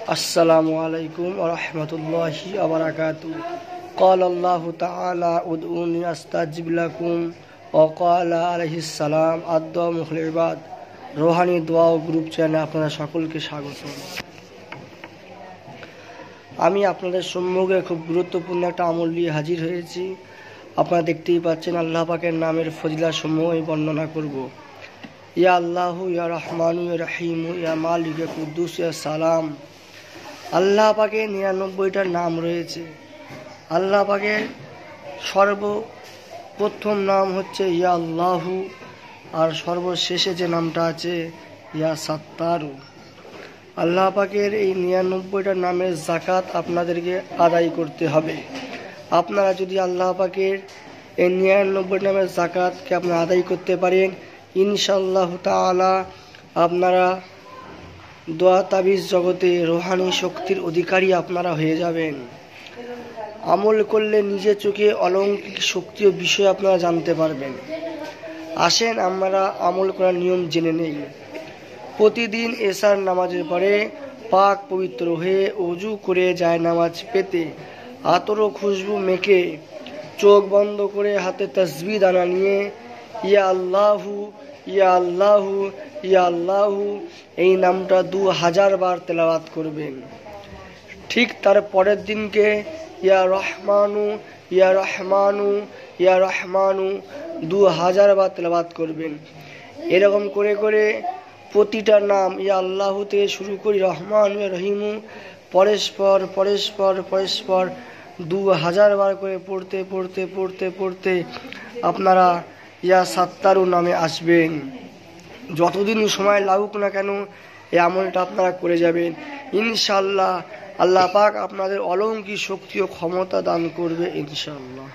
अस्सलामु अलैकुम व रहमतुल्लाहि व बरकातुहू। क़ाल अल्लाहु तआला उदऊनी अस्तजिब लकुम व क़ाल अलैहिस्सलाम अद्दुआ इबाद। রোহানি দোয়া ও গ্রুপ চ্যানেলে আপনাদের সকলকে স্বাগত। আমি আপনাদের সম্মুখে খুব গুরুত্বপূর্ণ একটা আমল নিয়ে হাজির হয়েছি। আপনারা দেখতেই পাচ্ছেন, আল্লাহ পাকের নামের ফজিলত সমূহ আমি বর্ণনা করব। ইয়া আল্লাহু ইয়া রহমানু ইয়া রহিমু ইয়া মালিক ইয়া কুদ্দুস ইয়া সালাম। আল্লাহ পাকের ৯৯টা নাম রয়েছে। আল্লাহ পাকের সর্বপ্রথম নাম হচ্ছে ইয়া আল্লাহু, আর সর্বশেষে যে নামটা আছে ইয়া সাত্তারু। আল্লাহ পাকের এই ৯৯টা নামের যাকাত আপনাদেরকে আদায় করতে হবে। আপনারা যদি আল্লাহ পাকের এই ৯৯ নামের যাকাতকে আপনারা আদায় করতে পারেন, ইনশাআল্লাহ তাআলা আপনারা দোয়া তাবিজ জগতে রোহানি শক্তির অধিকারী আপনারা হয়ে যাবেন। আমল করলে নিজে চোখে অলৌকিক শক্তি ও বিষয় আপনারা জানতে পারবেন। আসেন আমরা আমল করার নিয়ম জেনে নেই। প্রতিদিন এশার নামাজের পরে পাক পবিত্র হয়ে ওযু করে যায় নামাজ পেতে আতর ও খুশবু মেখে চোখ বন্ধ করে হাতে তাসবিহ দানা নিয়ে ইয়া আল্লাহু ইয়া আল্লাহু ইয়া আল্লাহু এই নামটা ২০০০ বার তেলাওয়াত করবেন। ঠিক তার পরের দিনকে ইয়া রহমানু ইয়া রহমানু ইয়া রহমানু ২০০০ বার তেলাওয়াত করবেন। এরকম করে করে প্রতিটা নাম ইয়া আল্লাহু থেকে শুরু করি রহমান ইয়া রহিমু পরস্পর ২০০০ বার করে পড়তে পড়তে পড়তে পড়তে আপনারা ইয়া সাত্তারু নামে আসবেন। যতদিন সময় লাগুক না কেন এই আমলটা আপনারা করে যাবেন। ইনশাআল্লাহ আল্লাহ পাক আপনাদের অলৌকিক শক্তি ও ক্ষমতা দান করবে ইনশাআল্লাহ।